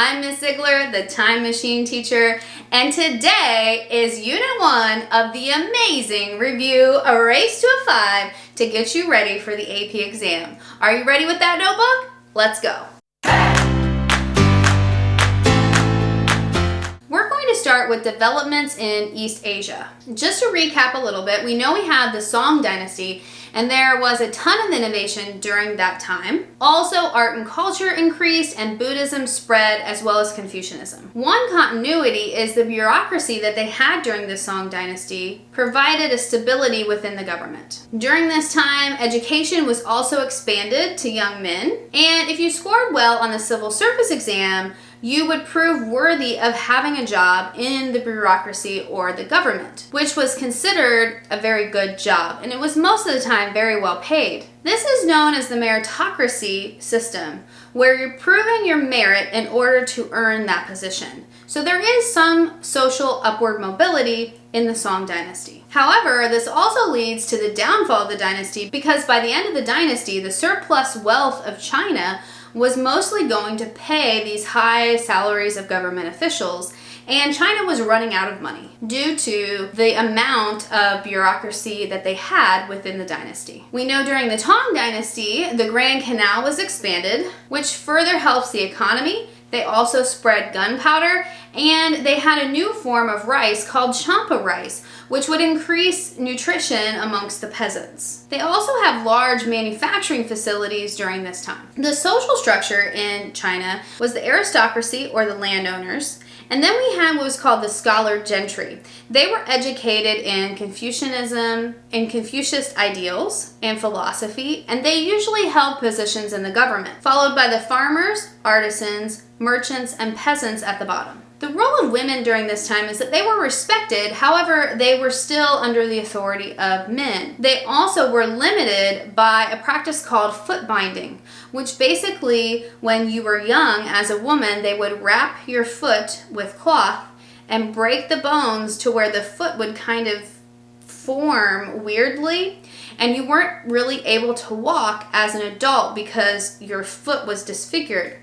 I'm Miss Ziegler, the Time Machine teacher, and today is Unit 1 of the amazing review, A Race to a 5, to get you ready for the AP exam. Are you ready with that notebook? Let's go. We're going to start with developments in East Asia. Just to recap a little bit, we know we have the Song Dynasty, and there was a ton of innovation during that time. Also, art and culture increased and Buddhism spread, as well as Confucianism. One continuity is the bureaucracy that they had during the Song Dynasty provided a stability within the government. During this time, education was also expanded to young men, and if you scored well on the civil service exam, you would prove worthy of having a job in the bureaucracy or the government, which was considered a very good job, and it was most of the time very well paid. This is known as the meritocracy system, where you're proving your merit in order to earn that position. So there is some social upward mobility in the Song Dynasty. However, this also leads to the downfall of the dynasty because by the end of the dynasty, the surplus wealth of China was mostly going to pay these high salaries of government officials, and China was running out of money due to the amount of bureaucracy that they had within the dynasty. We know during the Tang Dynasty, the Grand Canal was expanded, which further helps the economy. They also spread gunpowder, and they had a new form of rice called champa rice, which would increase nutrition amongst the peasants. They also have large manufacturing facilities during this time. The social structure in China was the aristocracy, or the landowners, and then we had what was called the scholar gentry. They were educated in Confucianism and Confucius ideals and philosophy, and they usually held positions in the government, followed by the farmers, artisans, merchants, and peasants at the bottom. The role of women during this time is that they were respected, however, they were still under the authority of men. They also were limited by a practice called foot binding, which basically, when you were young as a woman, they would wrap your foot with cloth and break the bones to where the foot would kind of form weirdly, and you weren't really able to walk as an adult because your foot was disfigured.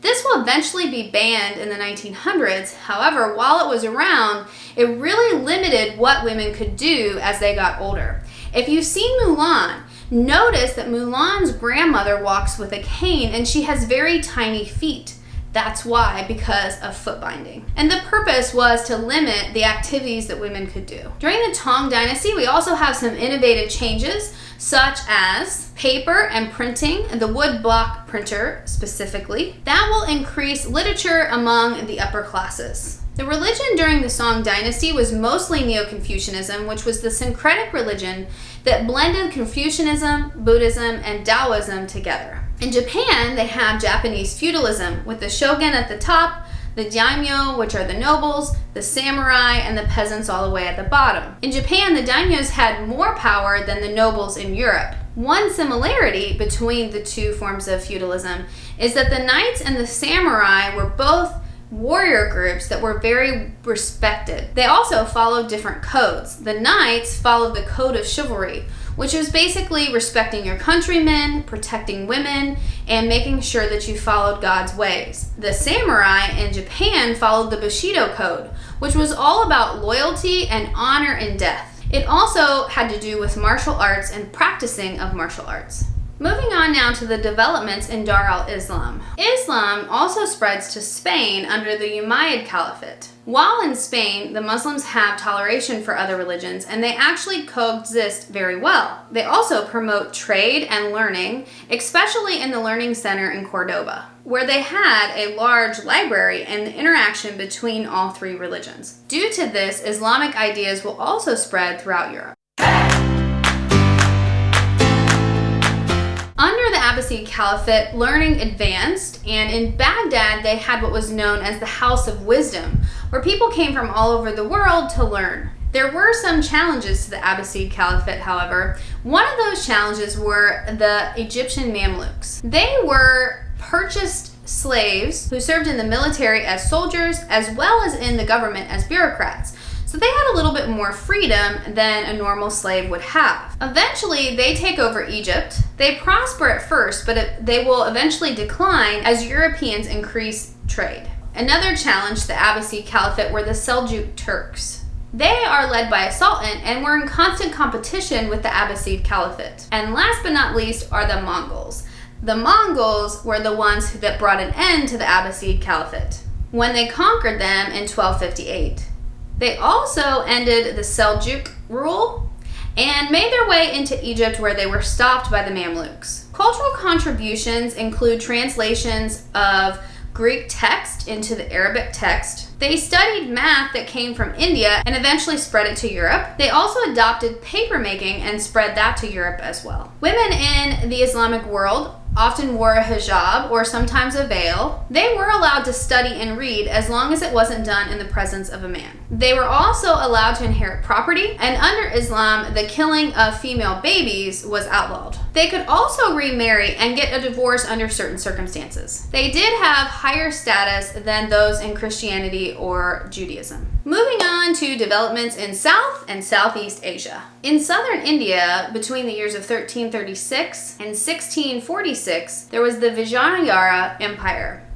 This will eventually be banned in the 1900s. However, while it was around, it really limited what women could do as they got older. If you've seen Mulan, notice that Mulan's grandmother walks with a cane and she has very tiny feet. That's why, because of foot binding. And the purpose was to limit the activities that women could do. During the Tang Dynasty, we also have some innovative changes, such as paper and printing, the wood block printer specifically. That will increase literature among the upper classes. The religion during the Song Dynasty was mostly Neo-Confucianism, which was the syncretic religion that blended Confucianism, Buddhism, and Taoism together. In Japan, they have Japanese feudalism, with the shogun at the top, the daimyo, which are the nobles, the samurai, and the peasants all the way at the bottom. In Japan, the daimyos had more power than the nobles in Europe. One similarity between the two forms of feudalism is that the knights and the samurai were both warrior groups that were very respected. They also followed different codes. The knights followed the code of chivalry, which was basically respecting your countrymen, protecting women, and making sure that you followed God's ways. The samurai in Japan followed the Bushido code, which was all about loyalty and honor in death. It also had to do with martial arts and practicing of martial arts. Moving on now to the developments in Dar al-Islam. Islam also spreads to Spain under the Umayyad Caliphate. While in Spain, the Muslims have toleration for other religions, and they actually coexist very well. They also promote trade and learning, especially in the Learning Center in Cordoba, where they had a large library and the interaction between all three religions. Due to this, Islamic ideas will also spread throughout Europe. Under the Abbasid Caliphate, learning advanced, and in Baghdad they had what was known as the House of Wisdom, where people came from all over the world to learn. There were some challenges to the Abbasid Caliphate, however. One of those challenges were the Egyptian Mamluks. They were purchased slaves who served in the military as soldiers as well as in the government as bureaucrats. So they had a little bit more freedom than a normal slave would have. Eventually, they take over Egypt. They prosper at first, but they will eventually decline as Europeans increase trade. Another challenge to the Abbasid Caliphate were the Seljuk Turks. They are led by a sultan and were in constant competition with the Abbasid Caliphate. And last but not least are the Mongols. The Mongols were the ones that brought an end to the Abbasid Caliphate when they conquered them in 1258. They also ended the Seljuk rule and made their way into Egypt, where they were stopped by the Mamluks. Cultural contributions include translations of Greek text into the Arabic text. They studied math that came from India and eventually spread it to Europe. They also adopted papermaking and spread that to Europe as well. Women in the Islamic world often wore a hijab or sometimes a veil. They were allowed to study and read as long as it wasn't done in the presence of a man. They were also allowed to inherit property, and under Islam, the killing of female babies was outlawed. They could also remarry and get a divorce under certain circumstances. They did have higher status than those in Christianity or Judaism. Moving on to developments in South and Southeast Asia. In southern India, between the years of 1336 and 1646, there was the Vijayanagara Empire.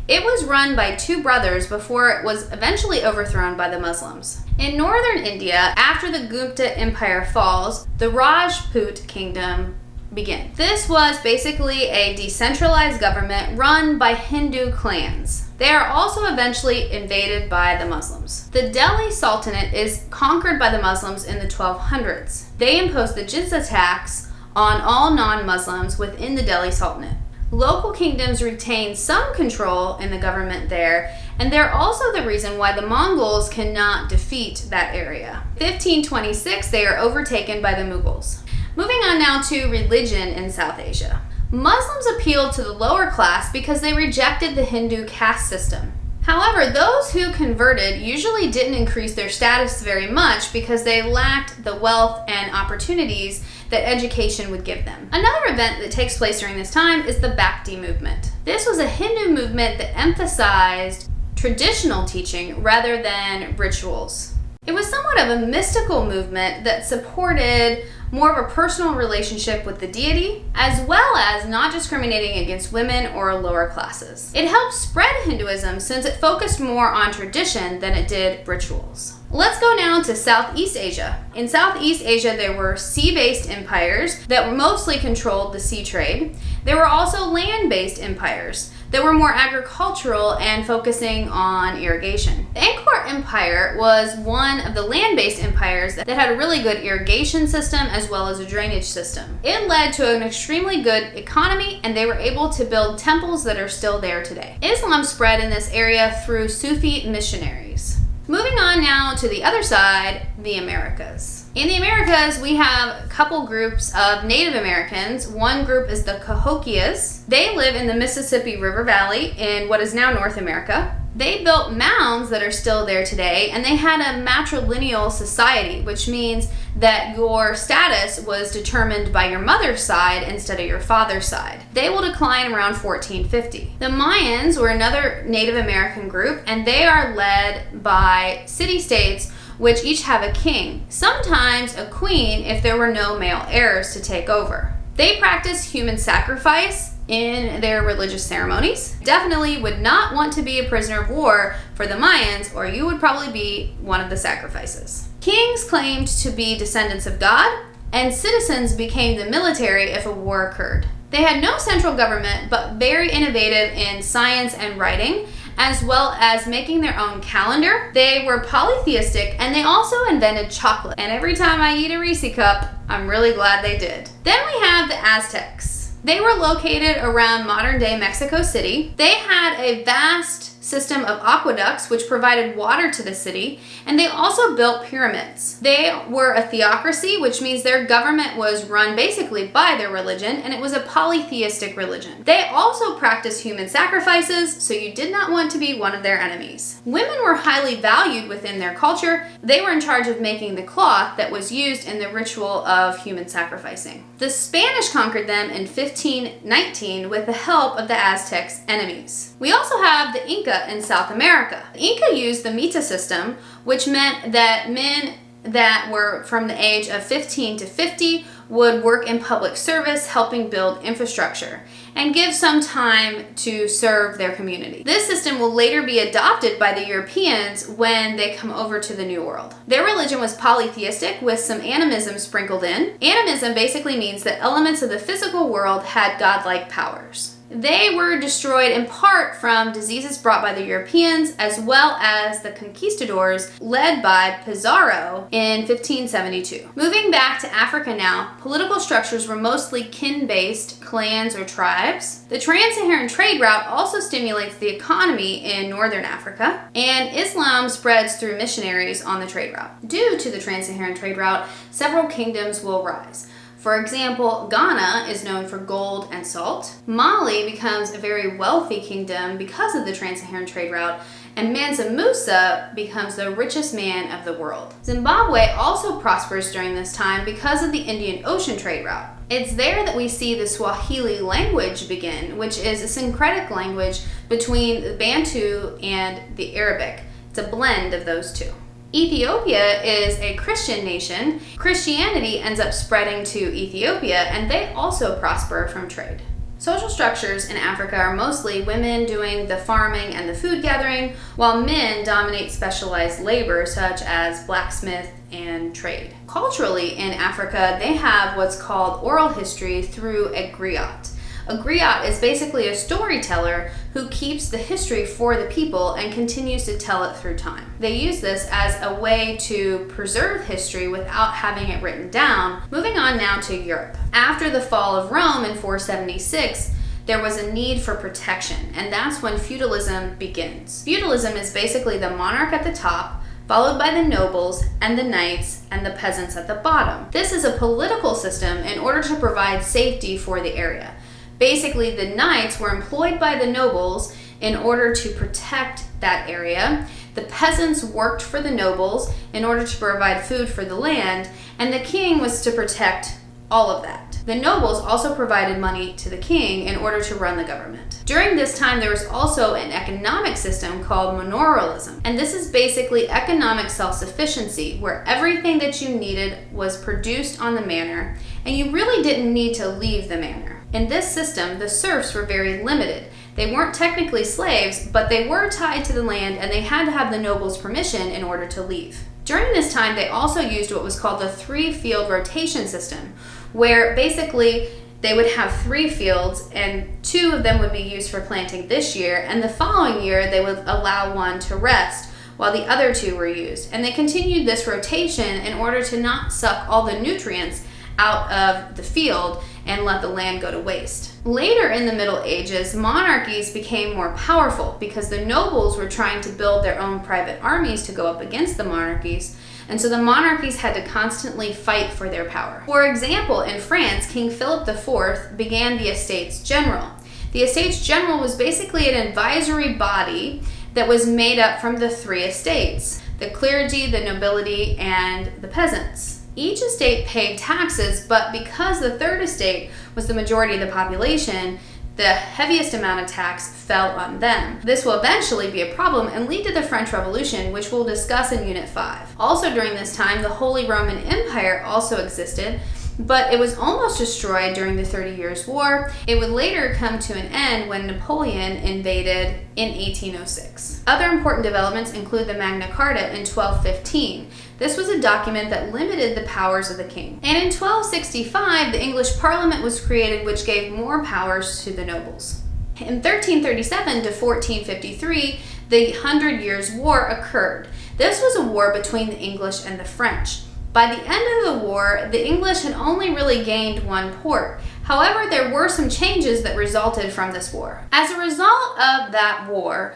It was run by two brothers before it was eventually overthrown by the Muslims. In northern India, after the Gupta Empire falls, the Rajput Kingdom began. This was basically a decentralized government run by Hindu clans. They are also eventually invaded by the Muslims. The Delhi Sultanate is conquered by the Muslims in the 1200s. They imposed the jizya tax on all non-Muslims within the Delhi Sultanate. Local kingdoms retain some control in the government there, and they're also the reason why the Mongols cannot defeat that area. 1526, they are overtaken by the Mughals. Moving on now to religion in South Asia. Muslims appealed to the lower class because they rejected the Hindu caste system. However, those who converted usually didn't increase their status very much because they lacked the wealth and opportunities that education would give them. Another event that takes place during this time is the Bhakti movement. This was a Hindu movement that emphasized traditional teaching rather than rituals. It was somewhat of a mystical movement that supported more of a personal relationship with the deity, as well as not discriminating against women or lower classes. It helped spread Hinduism since it focused more on tradition than it did rituals. Let's go now to Southeast Asia. In Southeast Asia, there were sea-based empires that mostly controlled the sea trade. There were also land-based empires that were more agricultural and focusing on irrigation. The Angkor Empire was one of the land-based empires that had a really good irrigation system as well as a drainage system. It led to an extremely good economy, and they were able to build temples that are still there today. Islam spread in this area through Sufi missionaries. Moving on now to the other side, the Americas. In the Americas, we have a couple groups of Native Americans. One group is the Cahokias. They live in the Mississippi River Valley in what is now North America. They built mounds that are still there today, and they had a matrilineal society, which means that your status was determined by your mother's side instead of your father's side. They will decline around 1450. The Mayans were another Native American group, and they are led by city-states which each have a king, sometimes a queen if there were no male heirs to take over. They practice human sacrifice in their religious ceremonies. Definitely would not want to be a prisoner of war for the Mayans, or you would probably be one of the sacrifices. Kings claimed to be descendants of God, and citizens became the military if a war occurred. They had no central government, but very innovative in science and writing, as well as making their own calendar. They were polytheistic, and they also invented chocolate. And every time I eat a Reese cup, I'm really glad they did. Then we have the Aztecs. They were located around modern-day Mexico City. They had a vast system of aqueducts which provided water to the city, and they also built pyramids. They were a theocracy, which means their government was run basically by their religion, and it was a polytheistic religion. They also practiced human sacrifices, so you did not want to be one of their enemies. Women were highly valued within their culture. They were in charge of making the cloth that was used in the ritual of human sacrificing. The Spanish conquered them in 1519 with the help of the Aztecs' enemies. We also have the Inca in South America. The Inca used the Mita system, which meant that men that were from the age of 15 to 50 would work in public service, helping build infrastructure, and give some time to serve their community. This system will later be adopted by the Europeans when they come over to the New World. Their religion was polytheistic with some animism sprinkled in. Animism basically means that elements of the physical world had godlike powers. They were destroyed in part from diseases brought by the Europeans as well as the conquistadors led by Pizarro in 1572. Moving back to Africa now, political structures were mostly kin-based clans or tribes. The trans-Saharan trade route also stimulates the economy in northern Africa, and Islam spreads through missionaries on the trade route. Due to the trans-Saharan trade route, several kingdoms will rise. For example, Ghana is known for gold and salt. Mali becomes a very wealthy kingdom because of the trans-Saharan trade route, and Mansa Musa becomes the richest man of the world. Zimbabwe also prospers during this time because of the Indian Ocean trade route. It's there that we see the Swahili language begin, which is a syncretic language between the Bantu and the Arabic. It's a blend of those two. Ethiopia is a Christian nation. Christianity ends up spreading to Ethiopia, and they also prosper from trade. Social structures in Africa are mostly women doing the farming and the food gathering, while men dominate specialized labor such as blacksmith and trade. Culturally in Africa, they have what's called oral history through a griot. A griot is basically a storyteller who keeps the history for the people and continues to tell it through time. They use this as a way to preserve history without having it written down. Moving on now to Europe. After the fall of Rome in 476, there was a need for protection, and that's when feudalism begins. Feudalism is basically the monarch at the top, followed by the nobles and the knights and the peasants at the bottom. This is a political system in order to provide safety for the area. Basically, the knights were employed by the nobles in order to protect that area. The peasants worked for the nobles in order to provide food for the land, and the king was to protect all of that. The nobles also provided money to the king in order to run the government. During this time, there was also an economic system called manorialism, and this is basically economic self-sufficiency, where everything that you needed was produced on the manor, and you really didn't need to leave the manor. In this system, the serfs were very limited. They weren't technically slaves, but they were tied to the land, and they had to have the nobles' permission in order to leave. During this time, they also used what was called the 3-field rotation system, where basically they would have 3 fields and 2 of them would be used for planting this year, and the following year they would allow 1 to rest while the other 2 were used. And they continued this rotation in order to not suck all the nutrients out of the field and let the land go to waste. Later in the Middle Ages, monarchies became more powerful because the nobles were trying to build their own private armies to go up against the monarchies, and so the monarchies had to constantly fight for their power. For example, in France, King Philip IV began the Estates General. The Estates General was basically an advisory body that was made up from the 3 estates: the clergy, the nobility, and the peasants. Each estate paid taxes, but because the 3rd estate was the majority of the population, the heaviest amount of tax fell on them. This will eventually be a problem and lead to the French Revolution, which we'll discuss in Unit 5. Also during this time, the Holy Roman Empire also existed, but it was almost destroyed during the 30 Years' War. It would later come to an end when Napoleon invaded in 1806. Other important developments include the Magna Carta in 1215. This was a document that limited the powers of the king. And in 1265, the English Parliament was created, which gave more powers to the nobles. In 1337 to 1453, the 100 Years' War occurred. This was a war between the English and the French. By the end of the war, the English had only really gained 1 port. However, there were some changes that resulted from this war. As a result of that war,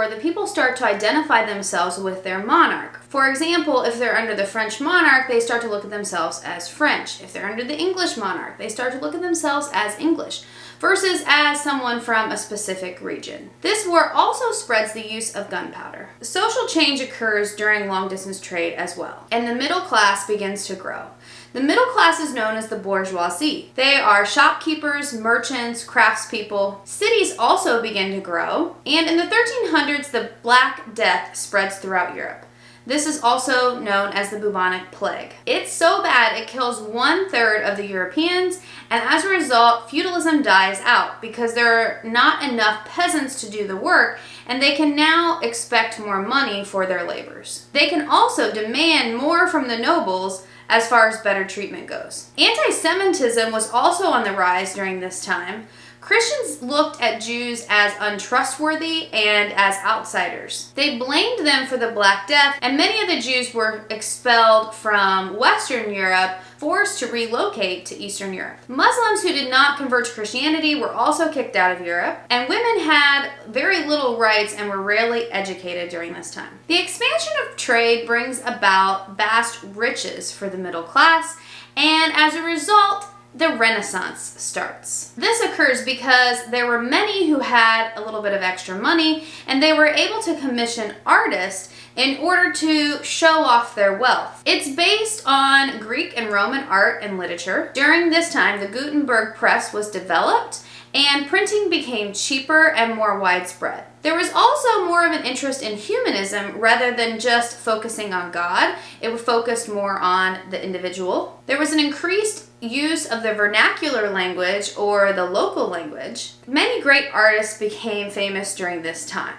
the people start to identify themselves with their monarch. For example, if they're under the French monarch, they start to look at themselves as French. If they're under the English monarch, they start to look at themselves as English, versus as someone from a specific region. This war also spreads the use of gunpowder. Social change occurs during long-distance trade as well, and the middle class begins to grow. The middle class is known as the bourgeoisie. They are shopkeepers, merchants, craftspeople. Cities also begin to grow, and in the 1300s, the Black Death spreads throughout Europe. This is also known as the bubonic plague. It's so bad it kills 1/3 of the Europeans, and as a result, feudalism dies out because there are not enough peasants to do the work, and they can now expect more money for their labors. They can also demand more from the nobles as far as better treatment goes. Anti-Semitism was also on the rise during this time. Christians looked at Jews as untrustworthy and as outsiders. They blamed them for the Black Death, and many of the Jews were expelled from Western Europe, forced to relocate to Eastern Europe. Muslims who did not convert to Christianity were also kicked out of Europe, and women had very little rights and were rarely educated during this time. The expansion of trade brings about vast riches for the middle class, and as a result, the Renaissance starts. This occurs because there were many who had a little bit of extra money, and they were able to commission artists in order to show off their wealth. It's based on Greek and Roman art and literature. During this time, the Gutenberg press was developed, and printing became cheaper and more widespread. There was also more of an interest in humanism rather than just focusing on God. It focused more on the individual. There was an increased use of the vernacular language or the local language. Many great artists became famous during this time.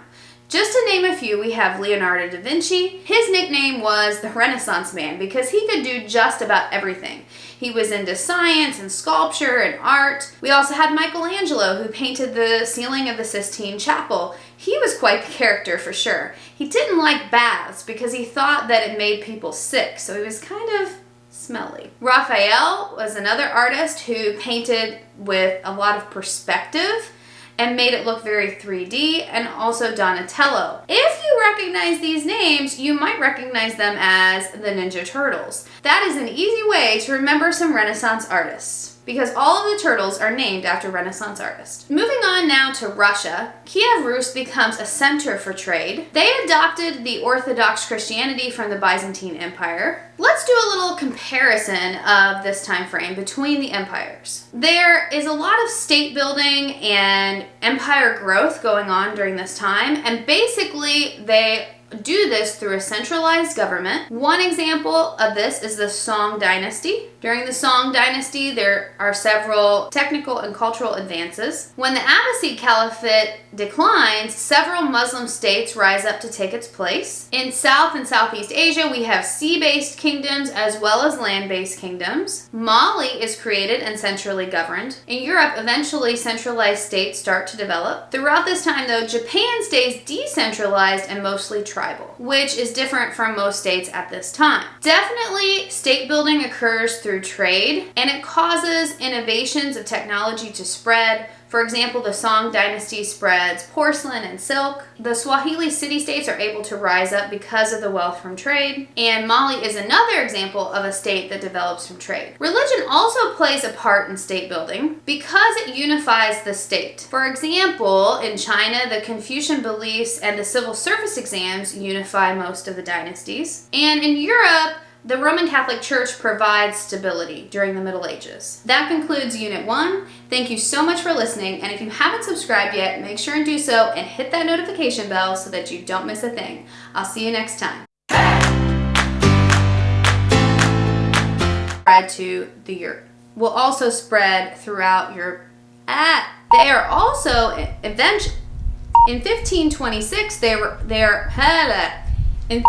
Just to name a few, we have Leonardo da Vinci. His nickname was the Renaissance Man because he could do just about everything. He was into science and sculpture and art. We also had Michelangelo, who painted the ceiling of the Sistine Chapel. He was quite the character for sure. He didn't like baths because he thought that it made people sick, so he was kind of smelly. Raphael was another artist who painted with a lot of perspective and made it look very 3D, and also Donatello. If you recognize these names, you might recognize them as the Ninja Turtles. That is an easy way to remember some Renaissance artists, because all of the turtles are named after Renaissance artists. Moving on now to Russia, Kiev Rus becomes a center for trade. They adopted the Orthodox Christianity from the Byzantine Empire. Let's do a little comparison of this time frame between the empires. There is a lot of state building and empire growth going on during this time, and basically they do this through a centralized government. One example of this is the Song dynasty. During the Song dynasty, there are several technical and cultural advances. When the Abbasid Caliphate declines, several Muslim states rise up to take its place. In South and Southeast Asia, we have sea-based kingdoms as well as land-based kingdoms. Mali is created and centrally governed. In Europe, eventually centralized states start to develop. Throughout this time, though, Japan stays decentralized and mostly tribal, which is different from most states at this time. Definitely, state building occurs through trade, and it causes innovations of technology to spread. For example, the Song dynasty spreads porcelain and silk. The Swahili city-states are able to rise up because of the wealth from trade. And Mali is another example of a state that develops from trade. Religion also plays a part in state building because it unifies the state. For example, in China, the Confucian beliefs and the civil service exams unify most of the dynasties. And in Europe, the Roman Catholic Church provides stability during the Middle Ages. That concludes Unit 1. Thank you so much for listening, and if you haven't subscribed yet, make sure and do so and hit that notification bell so that you don't miss a thing. I'll see you next time. Spread to the Europe. Will also spread throughout Europe. They are also eventually in 1526. They are in